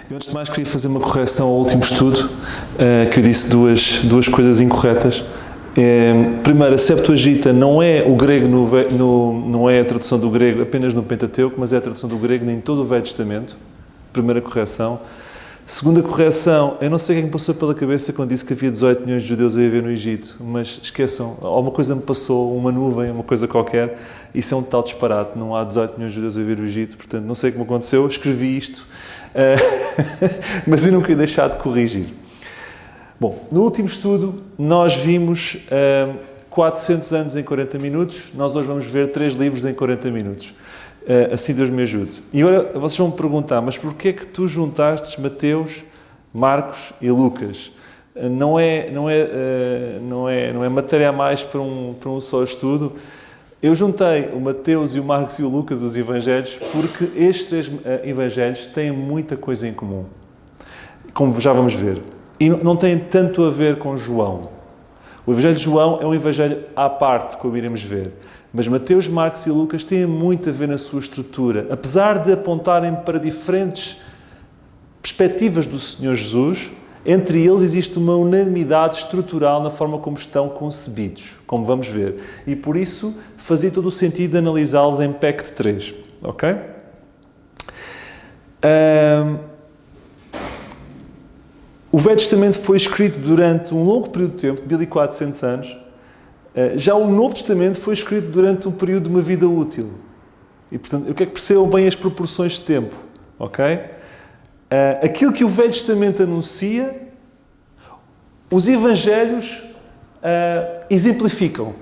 Eu, antes de mais, queria fazer uma correção ao último estudo, que eu disse duas coisas incorretas. Primeiro, a Septuaginta não é o grego não é a tradução do grego apenas no Pentateuco, mas é a tradução do grego em todo o Velho Testamento. Primeira correção. Segunda correção, eu não sei o que é que me passou pela cabeça quando disse que havia 18 milhões de judeus a viver no Egito, mas esqueçam, alguma coisa me passou, uma nuvem, uma coisa qualquer, isso é um total disparate, não há 18 milhões de judeus a viver no Egito, portanto, não sei como aconteceu, escrevi isto, mas eu não queria deixar de corrigir. Bom, no último estudo, nós vimos 400 anos em 40 minutos, nós hoje vamos ver 3 livros em 40 minutos. Assim Deus me ajude. E agora vocês vão me perguntar, mas porquê é que tu juntaste Mateus, Marcos e Lucas? Não é matéria a mais para um só estudo. Eu juntei o Mateus e o Marcos e o Lucas, os Evangelhos, porque estes 3 Evangelhos têm muita coisa em comum, como já vamos ver. E não têm tanto a ver com João. O Evangelho de João é um Evangelho à parte, como iremos ver. Mas Mateus, Marcos e Lucas têm muito a ver na sua estrutura. Apesar de apontarem para diferentes perspectivas do Senhor Jesus, entre eles existe uma unanimidade estrutural na forma como estão concebidos, como vamos ver. E por isso fazia todo o sentido analisá-los em PEC de 3. Ok? O Velho Testamento foi escrito durante um longo período de tempo, 1400 anos. Já o Novo Testamento foi escrito durante um período de uma vida útil. E, portanto, eu quero que percebam bem as proporções de tempo. Ok? Aquilo que o Velho Testamento anuncia, os Evangelhos exemplificam.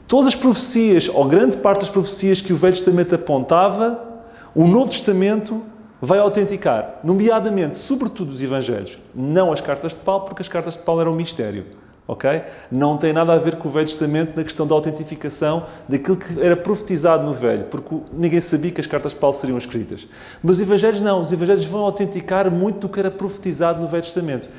Todas as profecias, ou grande parte das profecias que o Velho Testamento apontava, o Novo Testamento vai autenticar. Nomeadamente, sobretudo os Evangelhos. Não as cartas de Paulo, porque as cartas de Paulo eram um mistério. Okay? Não tem nada a ver com o Velho Testamento na questão da autentificação daquilo que era profetizado no Velho, porque ninguém sabia que as cartas de Paulo seriam escritas. Mas os Evangelhos não, os Evangelhos vão autenticar muito do que era profetizado no Velho Testamento.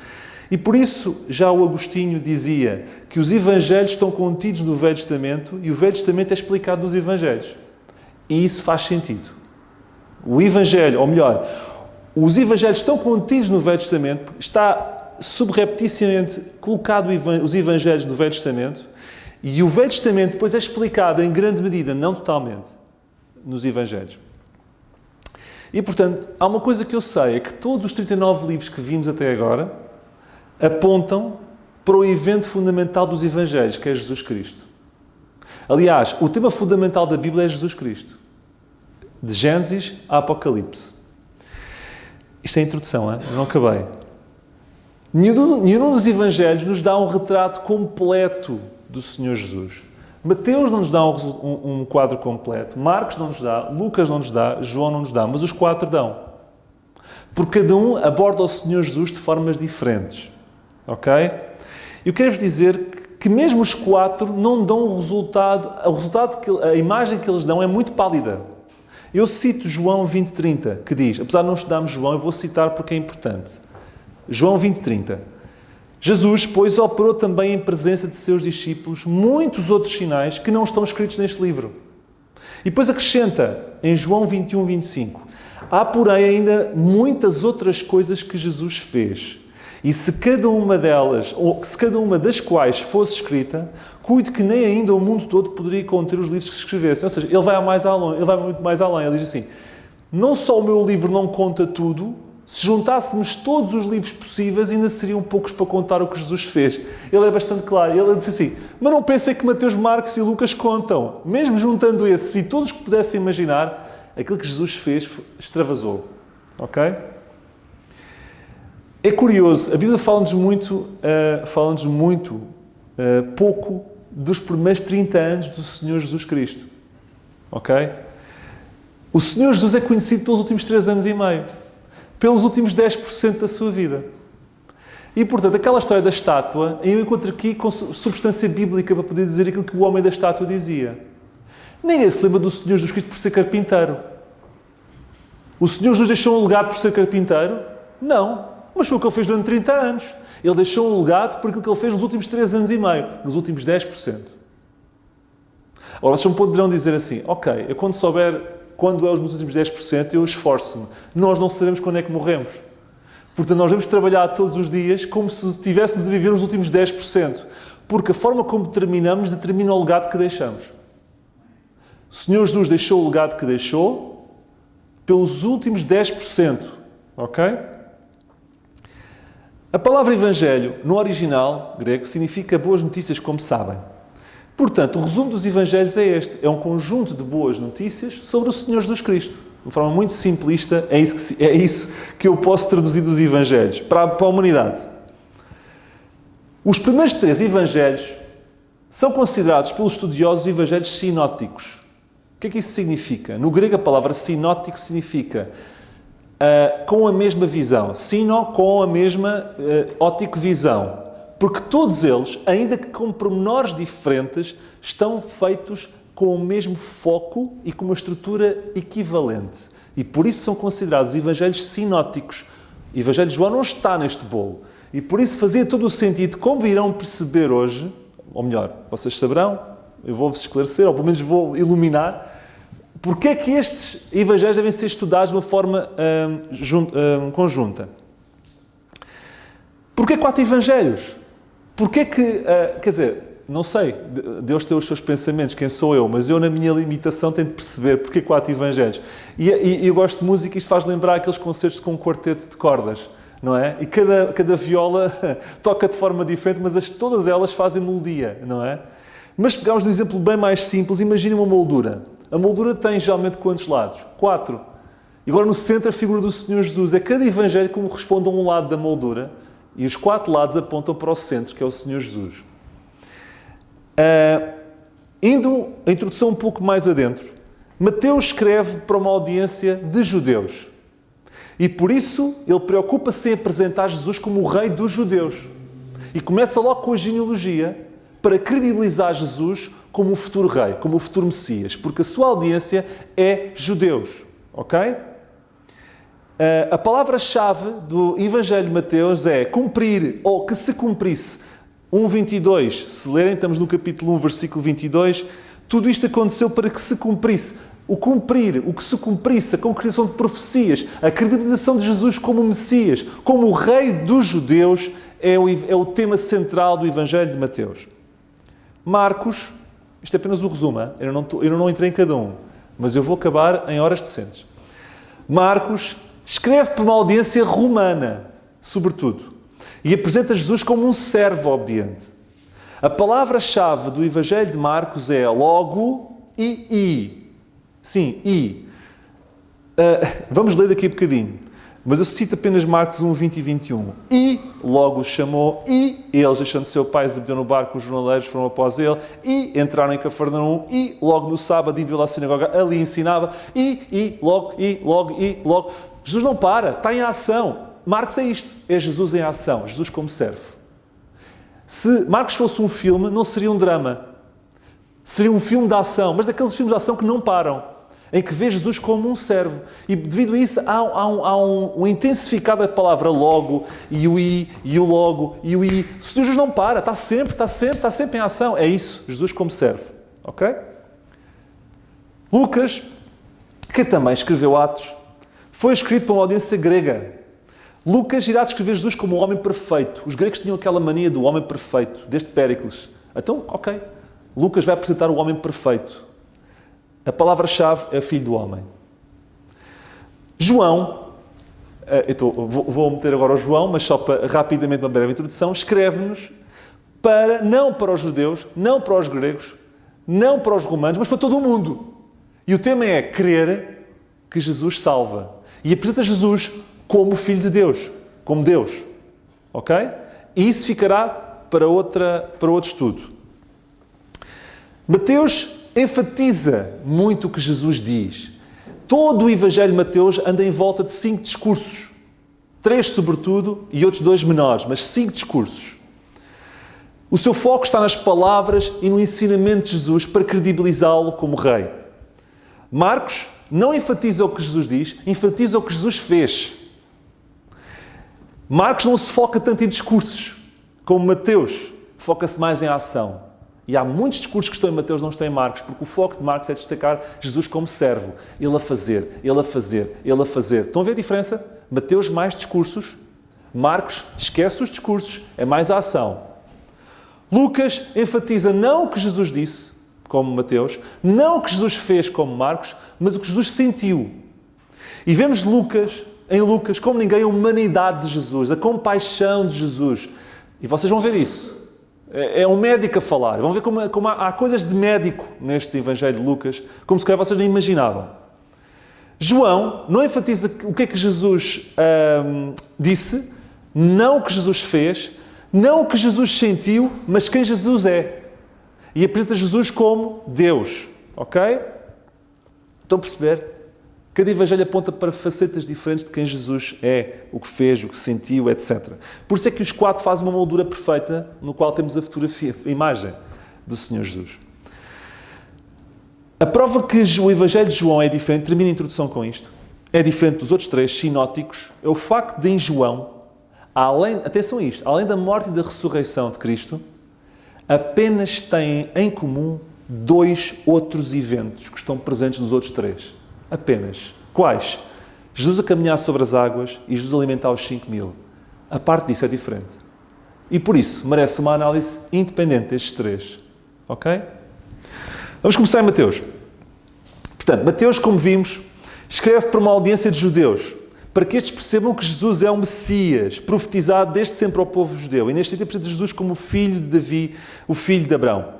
E por isso, já o Agostinho dizia que os Evangelhos estão contidos no Velho Testamento e o Velho Testamento é explicado nos Evangelhos. E isso faz sentido. O Evangelho, ou melhor, os Evangelhos estão contidos no Velho Testamento, está subrepticiamente colocado os Evangelhos no Velho Testamento e o Velho Testamento depois é explicado em grande medida, não totalmente, nos Evangelhos. E, portanto, há uma coisa que eu sei, é que todos os 39 livros que vimos até agora apontam para o evento fundamental dos Evangelhos, que é Jesus Cristo. Aliás, o tema fundamental da Bíblia é Jesus Cristo. De Gênesis a Apocalipse. Isto é a introdução, hein? Eu não acabei. Nenhum dos Evangelhos nos dá um retrato completo do Senhor Jesus. Mateus não nos dá um quadro completo. Marcos não nos dá. Lucas não nos dá. João não nos dá. Mas os 4 dão. Porque cada um aborda o Senhor Jesus de formas diferentes. Ok? Eu quero-vos dizer que mesmo os 4 não dão o resultado. A imagem que eles dão é muito pálida. Eu cito João 20:30, que diz, apesar de não estudarmos João, eu vou citar porque é importante. João 20:30. Jesus, pois, operou também em presença de seus discípulos muitos outros sinais que não estão escritos neste livro. E depois acrescenta, em João 21:25, há, porém, ainda muitas outras coisas que Jesus fez. E se cada uma delas, ou se cada uma das quais fosse escrita, cuide que nem ainda o mundo todo poderia conter os livros que se escrevessem. Ou seja, ele vai muito mais além. Ele diz assim, não só o meu livro não conta tudo, se juntássemos todos os livros possíveis, ainda seriam poucos para contar o que Jesus fez. Ele é bastante claro. Ele disse assim, mas não pensem que Mateus, Marcos e Lucas contam. Mesmo juntando esses e todos que pudessem imaginar, aquilo que Jesus fez extravasou. Ok? É curioso, a Bíblia fala-nos muito pouco dos primeiros 30 anos do Senhor Jesus Cristo. Ok? O Senhor Jesus é conhecido pelos últimos 3 anos e meio. Pelos últimos 10% da sua vida. E, portanto, aquela história da estátua, eu encontro aqui com substância bíblica para poder dizer aquilo que o homem da estátua dizia. Ninguém se lembra do Senhor Jesus Cristo por ser carpinteiro. O Senhor Jesus deixou um legado por ser carpinteiro? Não. Mas foi o que ele fez durante 30 anos. Ele deixou um legado por aquilo que ele fez nos últimos 3 anos e meio. Nos últimos 10%. Agora, vocês poderão dizer assim, ok, eu quando souber quando é os meus últimos 10%, eu esforço-me. Nós não sabemos quando é que morremos. Portanto, nós devemos trabalhar todos os dias como se estivéssemos a viver os últimos 10%. Porque a forma como terminamos determina o legado que deixamos. O Senhor Jesus deixou o legado que deixou pelos últimos 10%. Ok? A palavra Evangelho, no original grego, significa boas notícias, como sabem. Portanto, o resumo dos Evangelhos é este. É um conjunto de boas notícias sobre o Senhor Jesus Cristo. De forma muito simplista, é isso que eu posso traduzir dos Evangelhos para a humanidade. Os primeiros 3 Evangelhos são considerados pelos estudiosos Evangelhos sinóticos. O que é que isso significa? No grego, a palavra sinótico significa com a mesma visão. Sino, com a mesma ótico visão. Porque todos eles, ainda que com pormenores diferentes, estão feitos com o mesmo foco e com uma estrutura equivalente. E por isso são considerados evangelhos sinóticos. O Evangelho de João não está neste bolo. E por isso fazia todo o sentido, como irão perceber hoje, ou melhor, vocês saberão, eu vou-vos esclarecer, ou pelo menos vou iluminar, porque é que estes evangelhos devem ser estudados de uma forma conjunta. Porquê 4 evangelhos? Porquê que, quer dizer, não sei, Deus tem os seus pensamentos, quem sou eu, mas eu na minha limitação tento perceber porquê 4 evangelhos. E eu gosto de música e isto faz lembrar aqueles concertos com um quarteto de cordas, não é? E cada viola toca de forma diferente, mas todas elas fazem melodia, não é? Mas pegamos um exemplo bem mais simples, imaginem uma moldura. A moldura tem geralmente quantos lados? 4. E agora no centro a figura do Senhor Jesus. É cada evangelho como responde a um lado da moldura e os 4 lados apontam para o centro, que é o Senhor Jesus. Indo a introdução um pouco mais adentro, Mateus escreve para uma audiência de judeus. E por isso ele preocupa-se em apresentar Jesus como o rei dos judeus. E começa logo com a genealogia para credibilizar Jesus como o futuro rei, como o futuro Messias. Porque a sua audiência é judeus. Ok? A palavra-chave do Evangelho de Mateus é cumprir, ou que se cumprisse. 1:22, se lerem, estamos no capítulo 1, versículo 22. Tudo isto aconteceu para que se cumprisse. O cumprir, o que se cumprisse, a concreção de profecias, a credibilização de Jesus como Messias, como o Rei dos Judeus, é o tema central do Evangelho de Mateus. Marcos, isto é apenas o resumo, eu não entrei em cada um, mas eu vou acabar em horas decentes. Marcos escreve para uma audiência romana, sobretudo, e apresenta Jesus como um servo obediente. A palavra-chave do Evangelho de Marcos é logo e i. Sim, i. Vamos ler daqui a bocadinho. Mas eu cito apenas Marcos 1, 20 e 21. E logo os chamou, e eles, deixando seu pai, Zebedeu no barco, os jornaleiros foram após ele, e entraram em Cafarnaum, e logo no sábado, indo ele à sinagoga, ali ensinava, e logo. Jesus não para, está em ação. Marcos é isto, é Jesus em ação, Jesus como servo. Se Marcos fosse um filme, não seria um drama. Seria um filme de ação, mas daqueles filmes de ação que não param, em que vê Jesus como um servo. E devido a isso, há um intensificado da palavra logo, e o i, e o logo, e o i. O Senhor Jesus não para, está sempre em ação. É isso, Jesus como servo. Ok? Lucas, que também escreveu Atos, foi escrito para uma audiência grega. Lucas irá descrever Jesus como um homem perfeito. Os gregos tinham aquela mania do homem perfeito, desde Péricles. Então, ok. Lucas vai apresentar o homem perfeito. A palavra-chave é filho do homem. João, vou meter agora o João, mas só para rapidamente uma breve introdução, escreve-nos não para os judeus, não para os gregos, não para os romanos, mas para todo o mundo. E o tema é crer que Jesus salva. E apresenta Jesus como Filho de Deus, como Deus. Ok? E isso ficará para outro estudo. Mateus enfatiza muito o que Jesus diz. Todo o Evangelho de Mateus anda em volta de 5 discursos. 3 sobretudo e outros 2 menores, mas 5 discursos. O seu foco está nas palavras e no ensinamento de Jesus para credibilizá-lo como rei. Marcos não enfatiza o que Jesus diz, enfatiza o que Jesus fez. Marcos não se foca tanto em discursos como Mateus, foca-se mais em ação. E há muitos discursos que estão em Mateus não estão em Marcos, porque o foco de Marcos é destacar Jesus como servo. Ele a fazer, ele a fazer, ele a fazer. Estão a ver a diferença? Mateus mais discursos, Marcos esquece os discursos, é mais a ação. Lucas enfatiza não o que Jesus disse, como Mateus, não o que Jesus fez, como Marcos, mas o que Jesus sentiu. E vemos em Lucas, como ninguém, a humanidade de Jesus, a compaixão de Jesus. E vocês vão ver isso. É um médico a falar. Vão ver como há coisas de médico neste Evangelho de Lucas, como se calhar vocês nem imaginavam. João não enfatiza o que é que Jesus disse, não o que Jesus fez, não o que Jesus sentiu, mas quem Jesus é. E apresenta Jesus como Deus. Ok? Estão a perceber? Cada Evangelho aponta para facetas diferentes de quem Jesus é, o que fez, o que sentiu, etc. Por isso é que os 4 fazem uma moldura perfeita no qual temos a fotografia, a imagem do Senhor Jesus. A prova que o Evangelho de João é diferente, termino a introdução com isto, é diferente dos outros 3 sinóticos, é o facto de em João, atenção a isto, além da morte e da ressurreição de Cristo, apenas têm em comum 2 outros eventos que estão presentes nos outros 3. Apenas. Quais? Jesus a caminhar sobre as águas e Jesus a alimentar os 5.000. A parte disso é diferente. E por isso merece uma análise independente destes 3. Ok? Vamos começar em Mateus. Portanto, Mateus, como vimos, escreve para uma audiência de judeus, para que estes percebam que Jesus é o Messias, profetizado desde sempre ao povo judeu. E neste sentido apresenta Jesus como o filho de Davi, o filho de Abraão.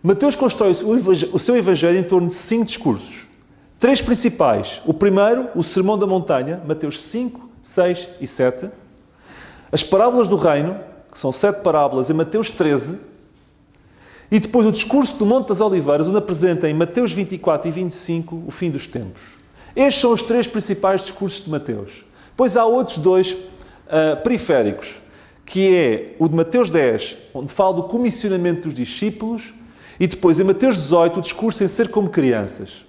Mateus constrói o seu Evangelho em torno de 5 discursos. 3 principais. O primeiro, o Sermão da Montanha, Mateus 5, 6 e 7. As parábolas do reino, que são 7 parábolas, em Mateus 13. E depois o discurso do Monte das Oliveiras, onde apresenta em Mateus 24 e 25 o fim dos tempos. Estes são os 3 principais discursos de Mateus. Depois há outros 2 periféricos, que é o de Mateus 10, onde fala do comissionamento dos discípulos, e depois em Mateus 18 o discurso em ser como crianças.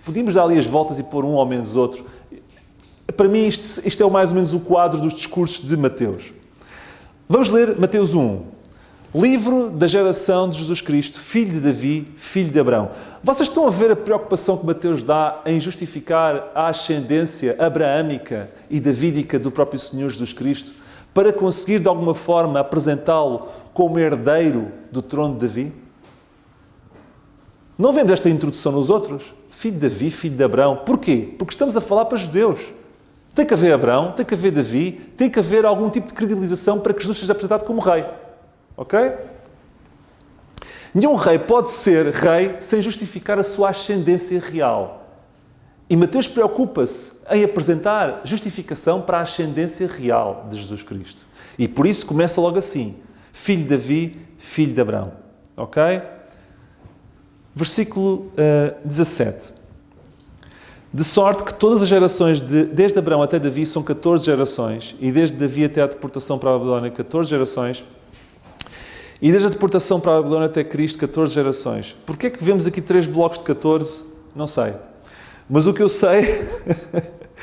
Podíamos dar ali as voltas e pôr um ou menos outro. Para mim, isto é mais ou menos o quadro dos discursos de Mateus. Vamos ler Mateus 1. Livro da geração de Jesus Cristo, filho de Davi, filho de Abraão. Vocês estão a ver a preocupação que Mateus dá em justificar a ascendência abraâmica e davídica do próprio Senhor Jesus Cristo para conseguir, de alguma forma, apresentá-lo como herdeiro do trono de Davi? Não vemos esta introdução nos outros? Filho de Davi, filho de Abraão. Porquê? Porque estamos a falar para judeus. Tem que haver Abraão, tem que haver Davi, tem que haver algum tipo de credibilização para que Jesus seja apresentado como rei. Ok? Nenhum rei pode ser rei sem justificar a sua ascendência real. E Mateus preocupa-se em apresentar justificação para a ascendência real de Jesus Cristo. E por isso começa logo assim. Filho de Davi, filho de Abraão. Ok? Versículo 17. De sorte que todas as gerações, desde Abraão até Davi, são 14 gerações, e desde Davi até a deportação para a Babilónia, 14 gerações, e desde a deportação para a Babilónia até Cristo, 14 gerações. Porquê é que vemos aqui 3 blocos de 14? Não sei. Mas o que eu sei...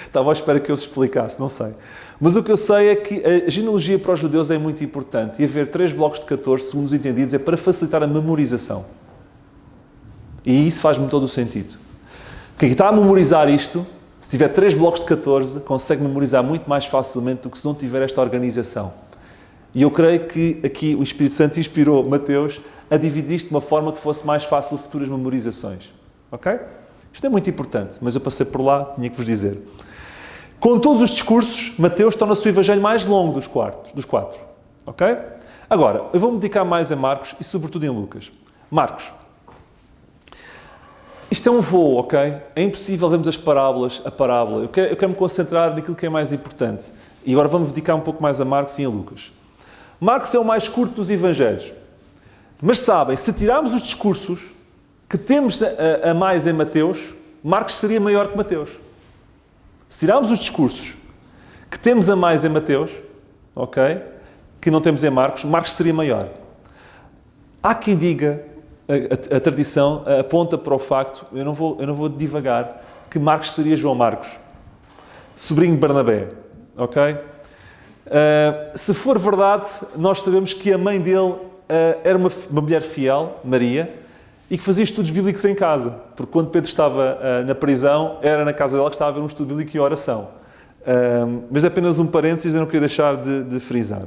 Estava à espera que eu vos explicasse, não sei. Mas o que eu sei é que a genealogia para os judeus é muito importante, e haver 3 blocos de 14, segundo os entendidos, é para facilitar a memorização. E isso faz-me todo o sentido. Quem está a memorizar isto, se tiver 3 blocos de 14, consegue memorizar muito mais facilmente do que se não tiver esta organização. E eu creio que aqui o Espírito Santo inspirou Mateus a dividir isto de uma forma que fosse mais fácil de futuras memorizações. Ok? Isto é muito importante, mas eu passei por lá, tinha que vos dizer. Com todos os discursos, Mateus torna-se o Evangelho mais longo dos 4. Ok? Agora, eu vou-me dedicar mais a Marcos e sobretudo em Lucas. Marcos. Isto é um voo, ok? É impossível vermos as parábolas, a parábola. Eu quero me concentrar naquilo que é mais importante. E agora vamos dedicar um pouco mais a Marcos e a Lucas. Marcos é o mais curto dos Evangelhos. Mas sabem, se tirarmos os discursos que temos a mais em Mateus, Marcos seria maior que Mateus. Se tirarmos os discursos que temos a mais em Mateus, ok? Que não temos em Marcos, Marcos seria maior. Há quem diga... A tradição aponta para o facto, eu não vou divagar, que Marcos seria João Marcos, sobrinho de Barnabé, ok? Se for verdade, nós sabemos que a mãe dele era uma mulher fiel, Maria, e que fazia estudos bíblicos em casa. Porque quando Pedro estava na prisão, era na casa dela que estava a ver um estudo bíblico e oração. Mas é apenas um parênteses, eu não queria deixar de frisar.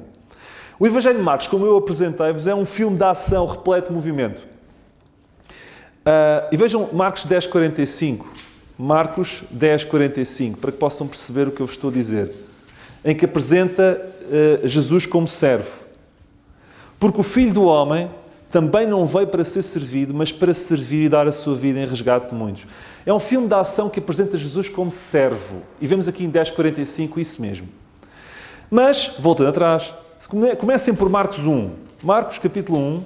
O Evangelho de Marcos, como eu apresentei-vos, é um filme de ação repleto de movimento. E vejam Marcos 10:45. Marcos 10:45, para que possam perceber o que eu vos estou a dizer. Em que apresenta Jesus como servo. Porque o Filho do Homem também não veio para ser servido, mas para servir e dar a sua vida em resgate de muitos. É um filme de ação que apresenta Jesus como servo. E vemos aqui em 10:45 isso mesmo. Mas, voltando atrás, comecem por Marcos 1. Marcos capítulo 1,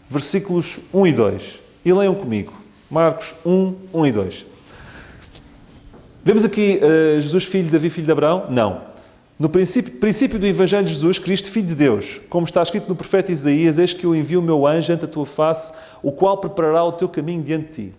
versículos 1 e 2. E leiam comigo. Marcos 1, 1 e 2. Vemos aqui Jesus, filho de Davi, filho de Abraão? Não. No princípio do Evangelho de Jesus, Cristo, Filho de Deus, como está escrito no profeta Isaías, eis que eu envio o meu anjo ante a tua face, o qual preparará o teu caminho diante de ti.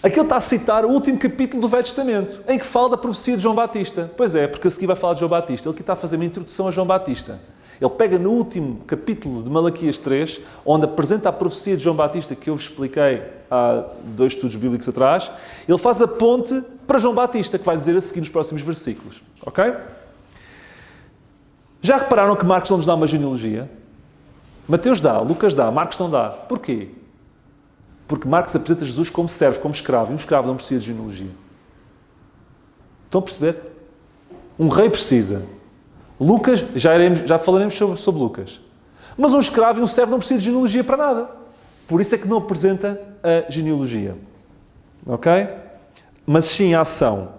Aqui ele está a citar o último capítulo do Velho Testamento, em que fala da profecia de João Batista. Pois é, porque a seguir vai falar de João Batista. Ele aqui está a fazer uma introdução a João Batista. Ele pega no último capítulo de Malaquias 3, onde apresenta a profecia de João Batista, que eu vos expliquei há 2 estudos bíblicos atrás. Ele faz a ponte para João Batista, que vai dizer a seguir nos próximos versículos. Ok? Já repararam que Marcos não nos dá uma genealogia? Mateus dá, Lucas dá, Marcos não dá. Porquê? Porque Marcos apresenta Jesus como servo, como escravo. E um escravo não precisa de genealogia. Estão a perceber? Um rei precisa. Lucas, já falaremos sobre Lucas. Mas um escravo e um servo não precisam de genealogia para nada. Por isso é que não apresenta a genealogia. Ok? Mas sim a ação.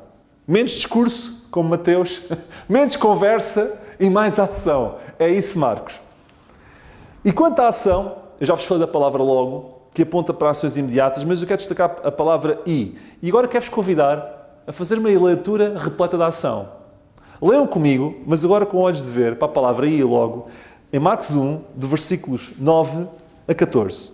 Menos discurso, como Mateus, menos conversa e mais ação. É isso, Marcos. E quanto à ação, eu já vos falei da palavra logo, que aponta para ações imediatas, mas eu quero destacar a palavra e. E agora quero-vos convidar a fazer uma leitura repleta de ação. Leiam comigo, mas agora com olhos de ver, para a palavra e logo, em Marcos 1, de versículos 9 a 14.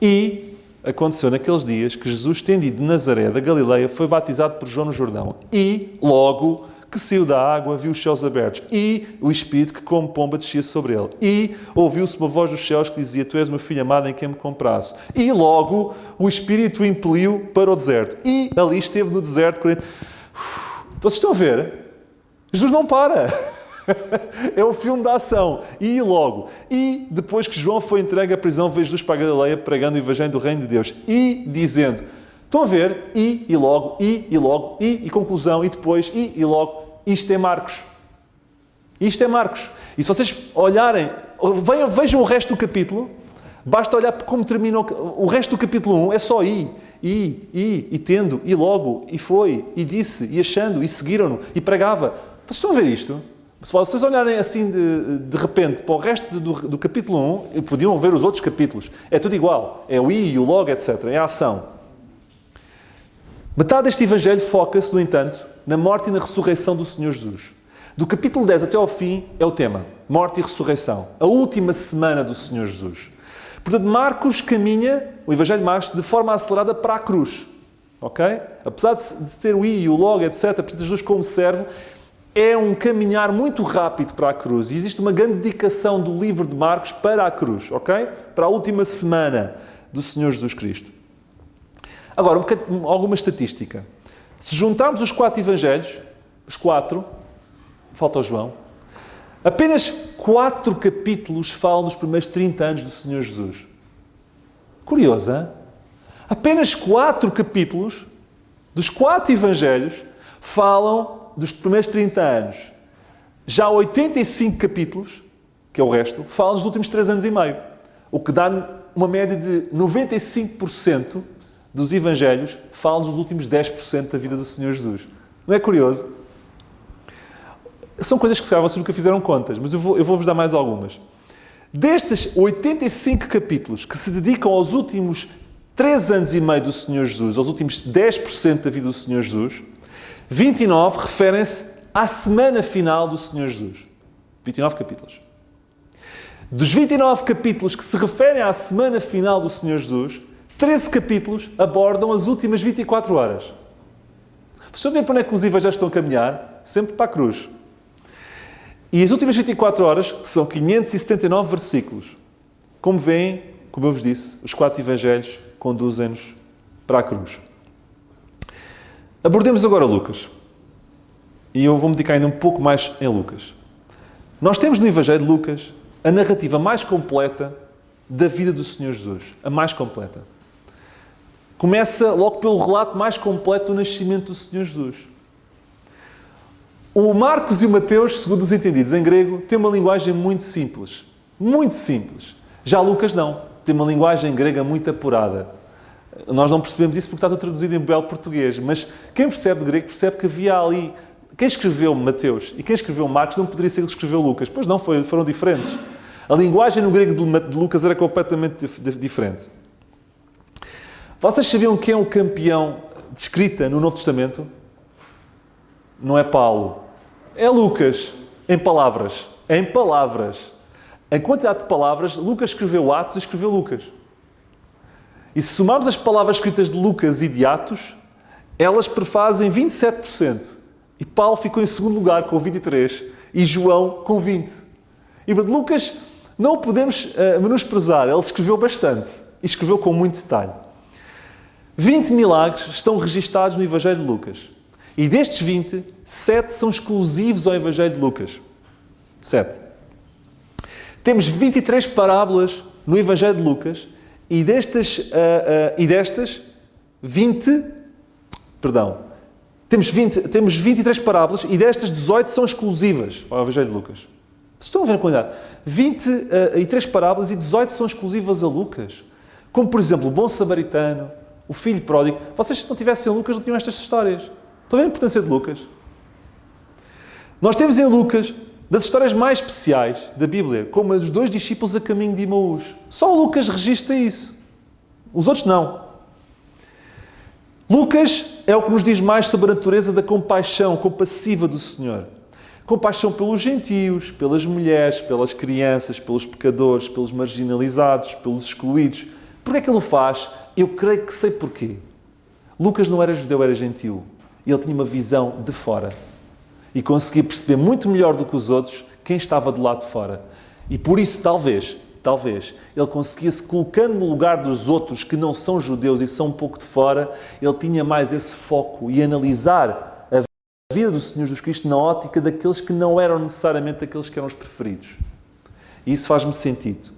E aconteceu naqueles dias que Jesus, tendo ido de Nazaré, da Galileia, foi batizado por João no Jordão. E, logo que saiu da água, viu os céus abertos. E o Espírito, que como pomba, descia sobre ele. E ouviu-se uma voz dos céus que dizia: Tu és meu filho amado em quem me comprazo. E logo o Espírito o impeliu para o deserto. E ali esteve no deserto 40... Então, vocês estão a ver? Jesus não para. É o filme da ação. E logo. E depois que João foi entregue à prisão, veio Jesus para a Galileia pregando o Evangelho do Reino de Deus. E dizendo... Estão a ver? E logo, e logo, e conclusão, e depois, e logo. Isto é Marcos. Isto é Marcos. E se vocês olharem, vejam o resto do capítulo, basta olhar como termina o resto do capítulo 1, é só e tendo, e logo, e foi, e disse, e achando, e seguiram-no, e pregava. Vocês estão a ver isto? Se vocês olharem assim de repente para o resto do capítulo 1, podiam ver os outros capítulos. É tudo igual. É o e o logo, etc. É a ação. Metade deste Evangelho foca-se, no entanto, na morte e na ressurreição do Senhor Jesus. Do capítulo 10 até ao fim é o tema. Morte e ressurreição. A última semana do Senhor Jesus. Portanto, Marcos caminha, o Evangelho de Marcos, de forma acelerada para a cruz. Ok? Apesar de ter o i, o logo, etc., apresenta Jesus como servo, é um caminhar muito rápido para a cruz. E existe uma grande dedicação do livro de Marcos para a cruz. Ok? Para a última semana do Senhor Jesus Cristo. Agora, alguma estatística. Se juntarmos os 4 evangelhos, os 4, falta o João, apenas 4 capítulos falam dos primeiros 30 anos do Senhor Jesus. Curioso, hein? Apenas 4 capítulos dos 4 evangelhos falam dos primeiros 30 anos. Já 85 capítulos, que é o resto, falam dos últimos 3 anos e meio. O que dá uma média de 95% dos evangelhos falam dos últimos 10% da vida do Senhor Jesus. Não é curioso? São coisas que se calhar vocês nunca fizeram contas, mas eu vou-vos dar mais algumas. Destes 85 capítulos que se dedicam aos últimos 3 anos e meio do Senhor Jesus, aos últimos 10% da vida do Senhor Jesus, 29 referem-se à semana final do Senhor Jesus. 29 capítulos. Dos 29 capítulos que se referem à semana final do Senhor Jesus, 13 capítulos abordam as últimas 24 horas. Vocês sabem para onde é que os evangelhos estão a caminhar? Sempre para a cruz. E as últimas 24 horas, que são 579 versículos, como veem, como eu vos disse, os 4 evangelhos conduzem-nos para a cruz. Abordemos agora Lucas. E eu vou-me dedicar ainda um pouco mais em Lucas. Nós temos no Evangelho de Lucas a narrativa mais completa da vida do Senhor Jesus. A mais completa. Começa logo pelo relato mais completo do nascimento do Senhor Jesus. O Marcos e o Mateus, segundo os entendidos em grego, têm uma linguagem muito simples. Muito simples. Já Lucas não. Tem uma linguagem grega muito apurada. Nós não percebemos isso porque está tudo traduzido em belo português. Mas quem percebe de grego percebe que havia ali... Quem escreveu Mateus e quem escreveu Marcos não poderia ser ele que escreveu Lucas. Pois não, foram diferentes. A linguagem no grego de Lucas era completamente diferente. Vocês sabiam quem é o campeão de escrita no Novo Testamento? Não é Paulo. É Lucas. Em palavras. Em palavras. Em quantidade de palavras, Lucas escreveu Atos e escreveu Lucas. E se somarmos as palavras escritas de Lucas e de Atos, elas prefazem 27%. E Paulo ficou em segundo lugar com 23% e João com 20%. E Lucas não o podemos menosprezar, ele escreveu bastante e escreveu com muito detalhe. 20 milagres estão registados no Evangelho de Lucas. E destes 20, 7 são exclusivos ao Evangelho de Lucas. 7. Temos 23 parábolas no Evangelho de Lucas e destas 20... Perdão. Temos 23 parábolas e destas 18 são exclusivas ao Evangelho de Lucas. Estão a ver a quantidade? 23 parábolas e 18 são exclusivas a Lucas. Como, por exemplo, o bom samaritano, o filho pródigo. Vocês, se não tivessem Lucas, não tinham estas histórias. Estão a ver a importância de Lucas? Nós temos em Lucas das histórias mais especiais da Bíblia, como a dos 2 discípulos a caminho de Emaús. Só Lucas registra isso. Os outros não. Lucas é o que nos diz mais sobre a natureza da compaixão compassiva do Senhor. Compaixão pelos gentios, pelas mulheres, pelas crianças, pelos pecadores, pelos marginalizados, pelos excluídos. Porquê é que ele o faz? Eu creio que sei porquê. Lucas não era judeu, era gentio. Ele tinha uma visão de fora. E conseguia perceber muito melhor do que os outros quem estava do lado de fora. E por isso, talvez, ele conseguia se colocando no lugar dos outros que não são judeus e são um pouco de fora, ele tinha mais esse foco e analisar a vida do Senhor Jesus Cristo na ótica daqueles que não eram necessariamente aqueles que eram os preferidos. E isso faz-me sentido.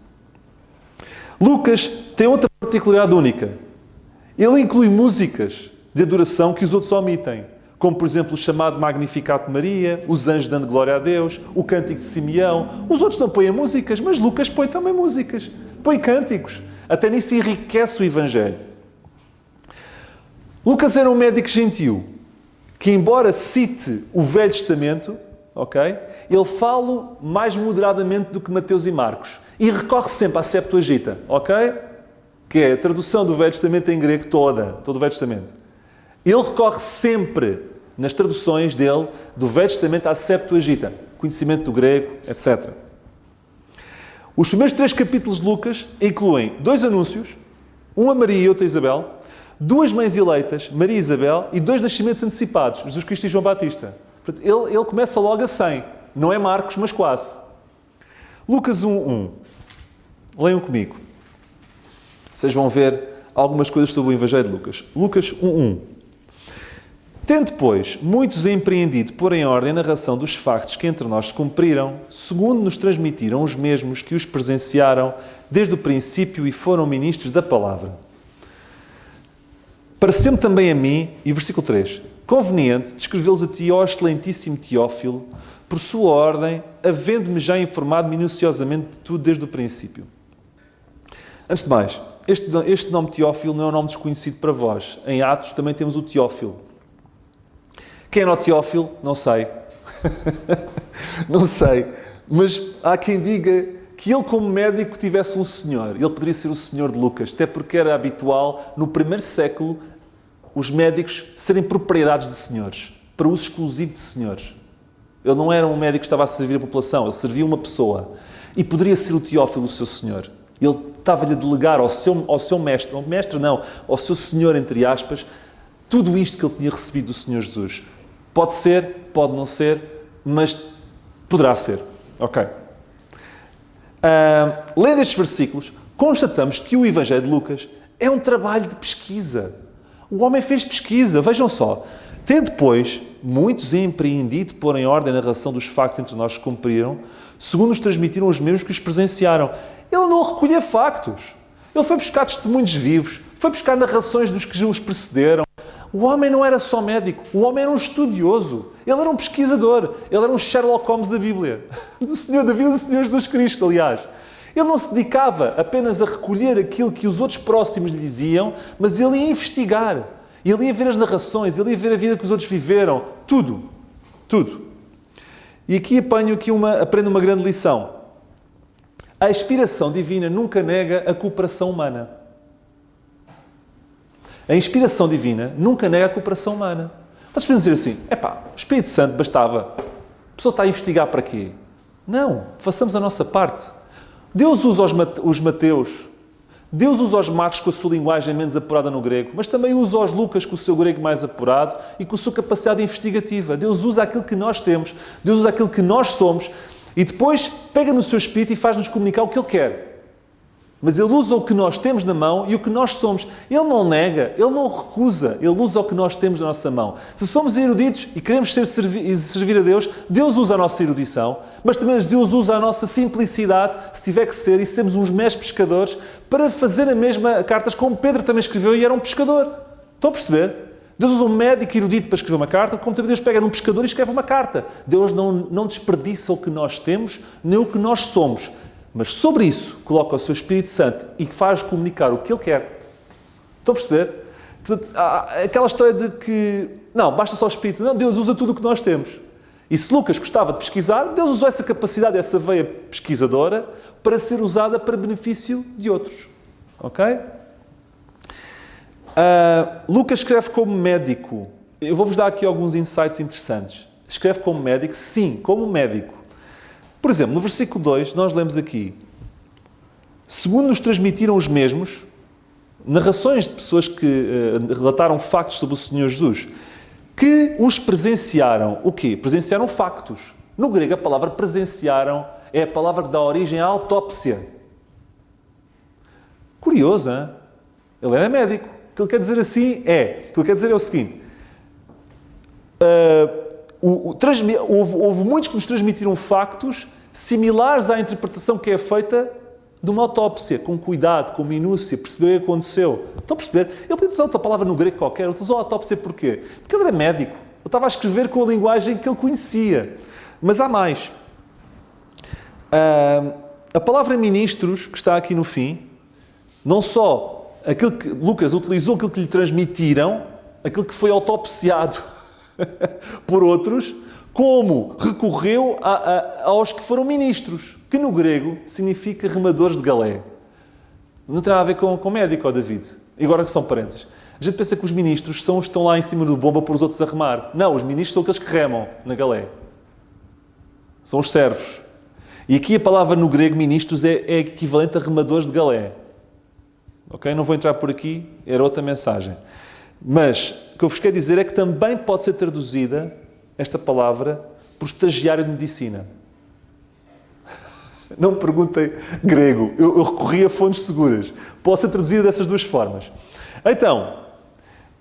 Lucas tem outra particularidade única. Ele inclui músicas de adoração que os outros omitem. Como, por exemplo, o chamado Magnificat de Maria, os anjos dando glória a Deus, o cântico de Simeão. Os outros não põem músicas, mas Lucas põe também músicas. Põe cânticos. Até nisso enriquece o Evangelho. Lucas era um médico gentio, que embora cite o Velho Testamento, ele fala mais moderadamente do que Mateus e Marcos. E recorre sempre à Septuaginta, que é a tradução do Velho Testamento em grego todo o Velho Testamento. Ele recorre sempre, nas traduções dele, do Velho Testamento à Septuaginta, conhecimento do grego, etc. Os primeiros 3 capítulos de Lucas incluem 2 anúncios, um a Maria e outro a Isabel, 2 mães eleitas, Maria e Isabel, e 2 nascimentos antecipados, Jesus Cristo e João Batista. Portanto, ele começa logo a 100. Não é Marcos, mas quase. Lucas 1:1. Leiam comigo. Vocês vão ver algumas coisas sobre o Evangelho de Lucas. Lucas 1:1. Tendo, pois, muitos empreendido pôr em ordem a narração dos factos que entre nós se cumpriram, segundo nos transmitiram os mesmos que os presenciaram desde o princípio e foram ministros da palavra. Pareceu-me também a mim, e versículo 3, conveniente descrevê-los a ti, ó excelentíssimo Teófilo, por sua ordem, havendo-me já informado minuciosamente de tudo desde o princípio. Antes de mais, este nome Teófilo não é um nome desconhecido para vós. Em Atos também temos o Teófilo. Quem era o Teófilo? Não sei. Não sei. Mas há quem diga que ele, como médico, tivesse um senhor. Ele poderia ser o senhor de Lucas, até porque era habitual, no primeiro século, os médicos serem propriedades de senhores, para uso exclusivo de senhores. Ele não era um médico que estava a servir a população, ele servia uma pessoa. E poderia ser o Teófilo o seu senhor. Ele estava-lhe a delegar ao seu mestre, ao seu senhor, entre aspas, tudo isto que ele tinha recebido do Senhor Jesus. Pode ser, pode não ser, mas Poderá ser. Ok. Lendo estes versículos, constatamos que o Evangelho de Lucas é um trabalho de pesquisa. O homem fez pesquisa. Vejam só. Tendo, depois, muitos empreendido pôr em ordem a narração dos factos entre nós que cumpriram, segundo nos transmitiram os mesmos que os presenciaram. Ele não recolhia factos. Ele foi buscar testemunhos vivos, foi buscar narrações dos que os precederam. O homem não era só médico, o homem era um estudioso. Ele era um pesquisador. Ele era um Sherlock Holmes da Bíblia. Da vida do Senhor Jesus Cristo, aliás. Ele não se dedicava apenas a recolher aquilo que os outros próximos lhe diziam, mas ele ia investigar. Ele ia ver as narrações, ele ia ver a vida que os outros viveram. Tudo. Tudo. E aqui aprendo uma grande lição. A inspiração divina nunca nega a cooperação humana. A inspiração divina nunca nega a cooperação humana. Vocês podem dizer assim, o Espírito Santo bastava. A pessoa está a investigar para quê? Não, façamos a nossa parte. Deus usa os Mateus, Deus usa os Marcos com a sua linguagem menos apurada no grego, mas também usa os Lucas com o seu grego mais apurado e com a sua capacidade investigativa. Deus usa aquilo que nós temos, Deus usa aquilo que nós somos e depois pega no seu Espírito e faz-nos comunicar o que Ele quer. Mas Ele usa o que nós temos na mão e o que nós somos. Ele não nega, Ele não recusa. Ele usa o que nós temos na nossa mão. Se somos eruditos e queremos servir a Deus, Deus usa a nossa erudição, mas também Deus usa a nossa simplicidade, se tiver que ser, e sermos uns meros pescadores, para fazer a mesma cartas como Pedro também escreveu e era um pescador. Estão a perceber? Deus usa um médico erudito para escrever uma carta, como também Deus pega num pescador e escreve uma carta. Deus não desperdiça o que nós temos, nem o que nós somos. Mas sobre isso, coloca o seu Espírito Santo e que faz comunicar o que Ele quer. Estão a perceber? Portanto, há aquela história de que, não, basta só o Espírito Santo. Não, Deus usa tudo o que nós temos. E se Lucas gostava de pesquisar, Deus usou essa capacidade, essa veia pesquisadora, para ser usada para benefício de outros. Ok? Lucas escreve como médico. Eu vou-vos dar aqui alguns insights interessantes. Escreve como médico? Sim, como médico. Por exemplo, no versículo 2, nós lemos aqui, segundo nos transmitiram os mesmos, narrações de pessoas que relataram factos sobre o Senhor Jesus, que os presenciaram. O quê? Presenciaram factos. No grego, a palavra presenciaram é a palavra que dá origem à autópsia. Curioso, hein? Ele era médico. O que ele quer dizer assim é... O que ele quer dizer é o seguinte... Houve muitos que nos transmitiram factos similares à interpretação que é feita de uma autópsia, com cuidado, com minúcia, perceber o que aconteceu. Estão a perceber? Ele podia usar outra palavra no grego qualquer. Ele usou a autópsia porquê? Porque ele era médico. Ele estava a escrever com a linguagem que ele conhecia. Mas há mais. A palavra ministros, que está aqui no fim, não só aquilo que Lucas utilizou, aquilo que lhe transmitiram, aquilo que foi autopsiado por outros, como recorreu aos que foram ministros, que no grego significa remadores de galé. Não tem nada a ver com médico, David. E agora que são parênteses. A gente pensa que os ministros são os que estão lá em cima do bomba para os outros a remar. Não, os ministros são aqueles que remam na galé. São os servos. E aqui a palavra no grego ministros é equivalente a remadores de galé. Ok? Não vou entrar por aqui, era outra mensagem. Mas o que eu vos quero dizer é que também pode ser traduzida esta palavra por estagiário de medicina. Não me perguntem grego. Eu recorri a fontes seguras. Pode ser traduzida dessas duas formas. Então,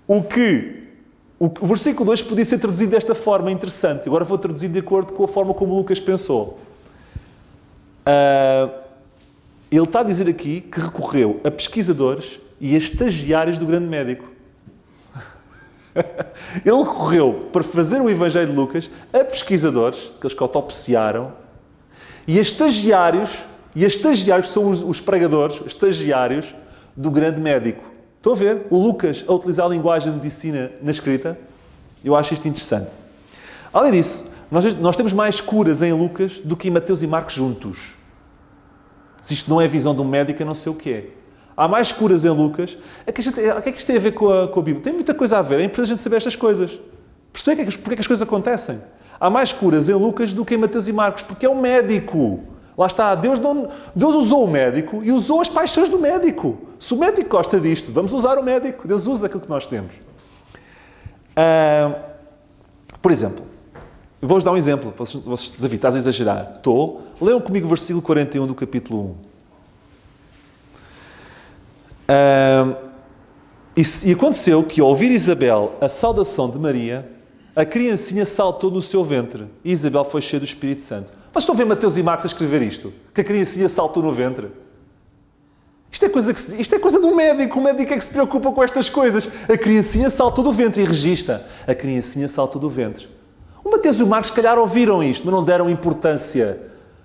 o versículo 2 podia ser traduzido desta forma interessante. Agora vou traduzir de acordo com a forma como Lucas pensou. Ele está a dizer aqui que recorreu a pesquisadores e a estagiários do grande médico. Ele recorreu para fazer o Evangelho de Lucas a pesquisadores, aqueles que autopsiaram, e a estagiários são os pregadores, os estagiários do grande médico. Estão a ver? O Lucas a utilizar a linguagem de medicina na escrita. Eu acho isto interessante. Além disso, nós temos mais curas em Lucas do que em Mateus e Marcos juntos. Se isto não é a visão de um médico, eu não sei o que é. Há mais curas em Lucas. O que é que isto tem a ver com a Bíblia? Tem muita coisa a ver. É importante a gente saber estas coisas. Perceber porque é que as coisas acontecem. Há mais curas em Lucas do que em Mateus e Marcos, porque é um médico. Lá está. Deus usou o médico e usou as paixões do médico. Se o médico gosta disto, vamos usar o médico. Deus usa aquilo que nós temos. Por exemplo, Vou-vos dar um exemplo. David, estás a exagerar. Estou. Leiam comigo o versículo 41 do capítulo 1. E aconteceu que, ao ouvir Isabel a saudação de Maria, a criancinha saltou no seu ventre. E Isabel foi cheia do Espírito Santo. Mas estão a ver Mateus e Marcos a escrever isto? Que a criancinha saltou no ventre? Isto é coisa do médico. O médico é que se preocupa com estas coisas. A criancinha saltou do ventre e registra. A criancinha saltou do ventre. O Mateus e o Marcos, se calhar, ouviram isto, mas não deram importância.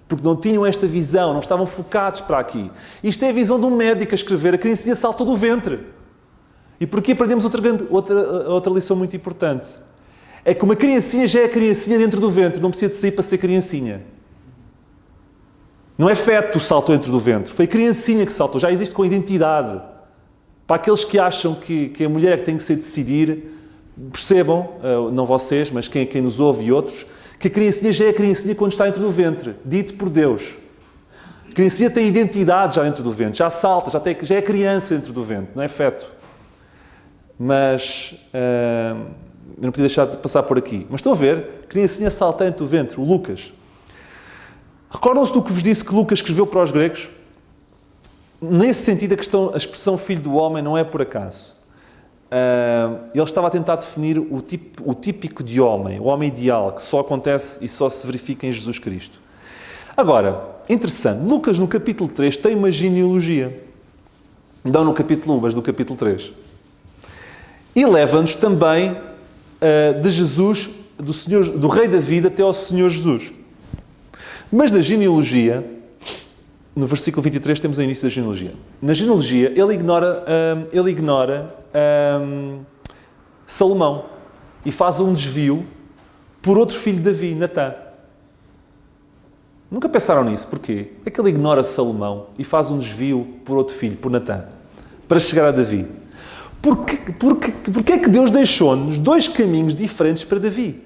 Porque não tinham esta visão, não estavam focados para aqui. Isto é a visão de um médico a escrever. A criancinha saltou do ventre. E por aqui aprendemos outra lição muito importante. É que uma criancinha já é criancinha dentro do ventre. Não precisa de sair para ser criancinha. Não é feto que saltou dentro do ventre. Foi a criancinha que saltou. Já existe com identidade. Para aqueles que acham que a mulher é que tem que se decidir, percebam, não vocês, mas quem nos ouve e outros, que a criancinha já é criancinha quando está dentro do ventre. Dito por Deus. A criancinha tem identidade já dentro do ventre. Já salta, já é criança dentro do ventre. Não é feto. Mas eu não podia deixar de passar por aqui. Mas estão a ver? Criancinha salta dentro do ventre. O Lucas. Recordam-se do que vos disse que Lucas escreveu para os gregos? Nesse sentido, a expressão filho do homem não é por acaso. Ele estava a tentar definir o típico de homem, o homem ideal, que só acontece e só se verifica em Jesus Cristo. Agora, interessante, Lucas no capítulo 3 tem uma genealogia. Não no capítulo 1, mas no capítulo 3. E leva-nos também de Jesus, do rei David até ao Senhor Jesus. Mas na genealogia, no versículo 23 temos o início da genealogia. Na genealogia, ele ignora Salomão e faz um desvio por outro filho de Davi, Natã. Nunca pensaram nisso? Porquê? É que ele ignora Salomão e faz um desvio por outro filho, por Natã, para chegar a Davi. Porque é que Deus deixou-nos dois caminhos diferentes para Davi?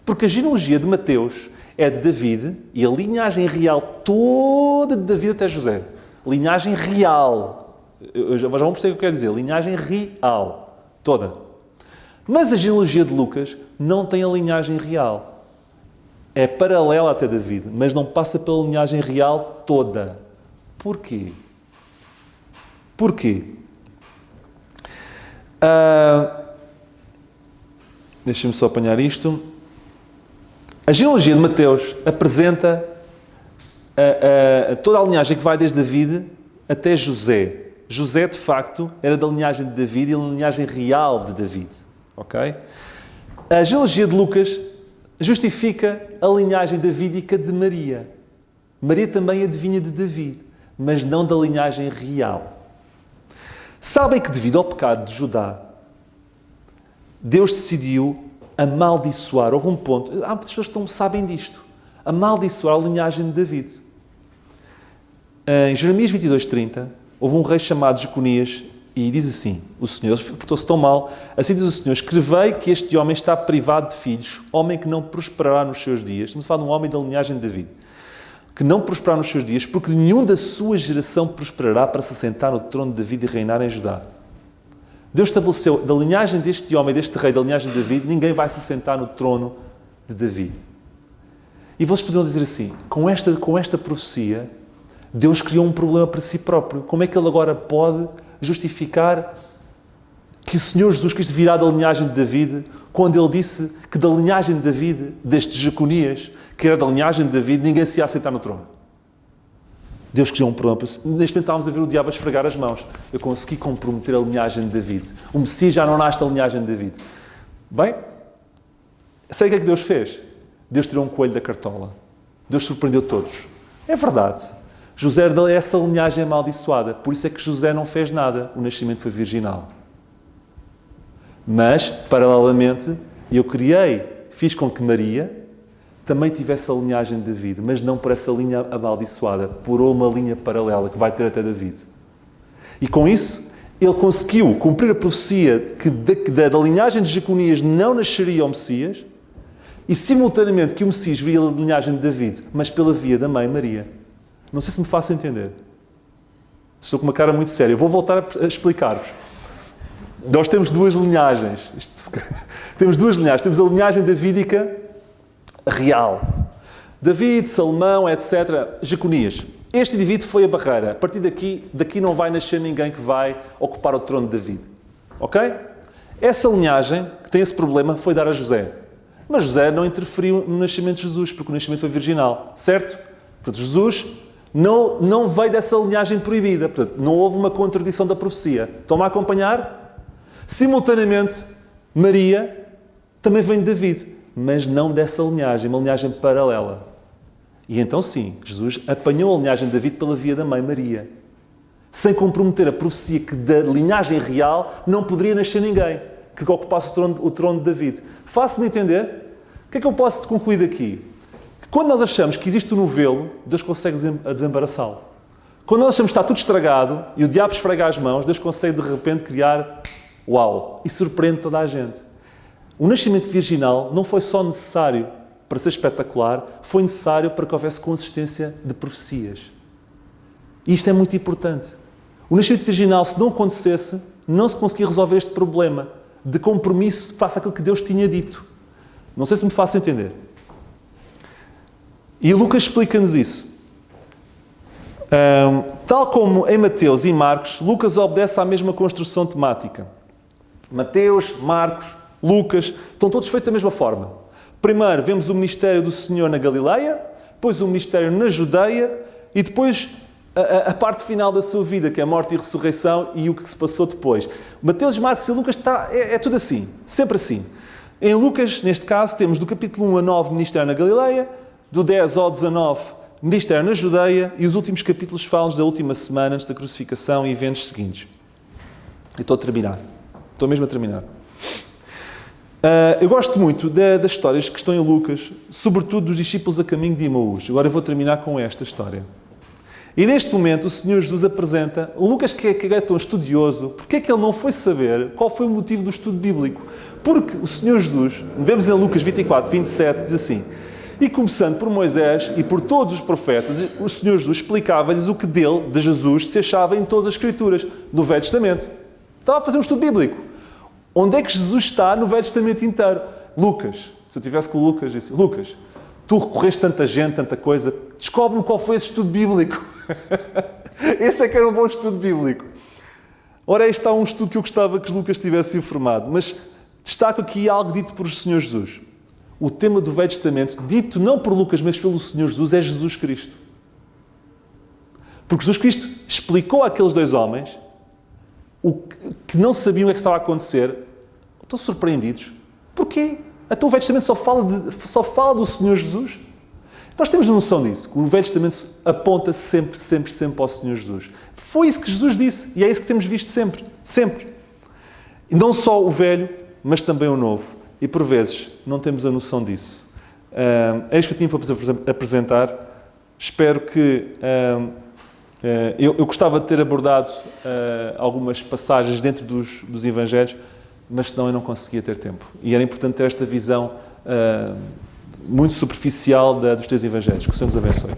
Porque a genealogia de Mateus é de David e a linhagem real toda de David até José. Linhagem real. Já vão perceber o que eu quero dizer. Linhagem real. Toda. Mas a genealogia de Lucas não tem a linhagem real. É paralela até David, mas não passa pela linhagem real toda. Porquê? Porquê? Deixem-me só apanhar isto. A genealogia de Mateus apresenta toda a linhagem que vai desde David até José. José, de facto, era da linhagem de David e da linhagem real de David. Ok? A genealogia de Lucas justifica a linhagem davídica de Maria. Maria também adivinha de David, mas não da linhagem real. Sabem que, devido ao pecado de Judá, Deus decidiu amaldiçoar. Houve um ponto. Há muitas pessoas que não sabem disto. Amaldiçoar a linhagem de David. Em Jeremias 22:30, houve um rei chamado Jeconias e diz assim, o Senhor portou-se tão mal, assim diz o Senhor, escrevei que este homem está privado de filhos, homem que não prosperará nos seus dias. Estamos a falar de um homem da linhagem de David. Que não prosperará nos seus dias, porque nenhum da sua geração prosperará para se sentar no trono de David e reinar em Judá. Deus estabeleceu, da linhagem deste homem, deste rei, da linhagem de David, ninguém vai se sentar no trono de Davi. E vocês poderiam dizer assim, com esta profecia, Deus criou um problema para si próprio. Como é que Ele agora pode justificar que o Senhor Jesus Cristo virá da linhagem de David, quando Ele disse que da linhagem de David, deste Jeconias, que era da linhagem de David, ninguém se ia sentar no trono? Deus criou um problema. Neste momento estávamos a ver o diabo a esfregar as mãos. Eu consegui comprometer a linhagem de David. O Messias já não nasce da linhagem de David. Bem, sei o que é que Deus fez. Deus tirou um coelho da cartola. Deus surpreendeu todos. É verdade. José era essa linhagem amaldiçoada. Por isso é que José não fez nada. O nascimento foi virginal. Mas, paralelamente, fiz com que Maria também tivesse a linhagem de David, mas não por essa linha amaldiçoada, por uma linha paralela que vai ter até David. E com isso, ele conseguiu cumprir a profecia que da linhagem de Jeconias não nasceria o Messias e, simultaneamente, que o Messias viria da linhagem de David, mas pela via da mãe Maria. Não sei se me faço entender. Estou com uma cara muito séria. Eu vou voltar a explicar-vos. Nós temos duas linhagens. Temos duas linhagens. Temos a linhagem davídica real. David, Salomão, etc. Jeconias. Este indivíduo foi a barreira. A partir daqui não vai nascer ninguém que vai ocupar o trono de David. Ok? Essa linhagem, que tem esse problema, foi dar a José. Mas José não interferiu no nascimento de Jesus, porque o nascimento foi virginal. Certo? Portanto, Jesus não veio dessa linhagem proibida. Portanto, não houve uma contradição da profecia. Estão-me a acompanhar? Simultaneamente, Maria também vem de David, mas não dessa linhagem, uma linhagem paralela. E então sim, Jesus apanhou a linhagem de David pela via da mãe Maria, sem comprometer a profecia que da linhagem real não poderia nascer ninguém que ocupasse o trono de David. Faço-me entender? O que é que eu posso concluir daqui? Que quando nós achamos que existe um novelo, Deus consegue desembaraçá-lo. Quando nós achamos que está tudo estragado e o diabo esfrega as mãos, Deus consegue de repente criar uau! E surpreende toda a gente. O nascimento virginal não foi só necessário para ser espetacular, foi necessário para que houvesse consistência de profecias. E isto é muito importante. O nascimento virginal, se não acontecesse, não se conseguia resolver este problema de compromisso face àquilo que Deus tinha dito. Não sei se me faço entender. E Lucas explica-nos isso. Tal como em Mateus e Marcos, Lucas obedece à mesma construção temática. Mateus, Marcos, Lucas, estão todos feitos da mesma forma. Primeiro vemos o ministério do Senhor na Galileia, depois o ministério na Judeia e depois a parte final da sua vida, que é a morte e a ressurreição e o que se passou depois. Mateus, Marcos e Lucas é tudo assim, sempre assim. Em Lucas, neste caso, temos do capítulo 1 a 9 ministério na Galileia, do 10 ao 19 ministério na Judeia e os últimos capítulos falam da última semana antes da crucificação e eventos seguintes. E estou a terminar. Estou mesmo a terminar. Eu gosto muito das histórias que estão em Lucas, sobretudo dos discípulos a caminho de Emaús. Agora eu vou terminar com esta história. E neste momento o Senhor Jesus apresenta, Lucas que é tão estudioso, porque é que ele não foi saber qual foi o motivo do estudo bíblico? Porque o Senhor Jesus, vemos em Lucas 24, 27, diz assim: e começando por Moisés e por todos os profetas, o Senhor Jesus explicava-lhes o que dele, de Jesus, se achava em todas as Escrituras, do Velho Testamento. Estava a fazer um estudo bíblico. Onde é que Jesus está no Velho Testamento inteiro? Lucas. Se eu estivesse com o Lucas, disse: Lucas, tu recorreste tanta gente, tanta coisa, descobre-me qual foi esse estudo bíblico. Esse é que era um bom estudo bíblico. Ora, este está um estudo que eu gostava que Lucas tivesse informado, mas destaco aqui algo dito por o Senhor Jesus. O tema do Velho Testamento, dito não por Lucas, mas pelo Senhor Jesus, é Jesus Cristo. Porque Jesus Cristo explicou àqueles dois homens o que não sabiam o que estava a acontecer. Estão surpreendidos. Porquê? Então o Velho Testamento só fala do Senhor Jesus? Nós temos noção disso, que o Velho Testamento aponta sempre ao Senhor Jesus. Foi isso que Jesus disse e é isso que temos visto sempre. Sempre. E não só o Velho, mas também o Novo. E por vezes não temos a noção disso. É isto que eu tinha para apresentar. Espero que... Eu gostava de ter abordado algumas passagens dentro dos Evangelhos, mas senão eu não conseguia ter tempo. E era importante ter esta visão muito superficial dos três Evangelhos. Que o Senhor nos abençoe.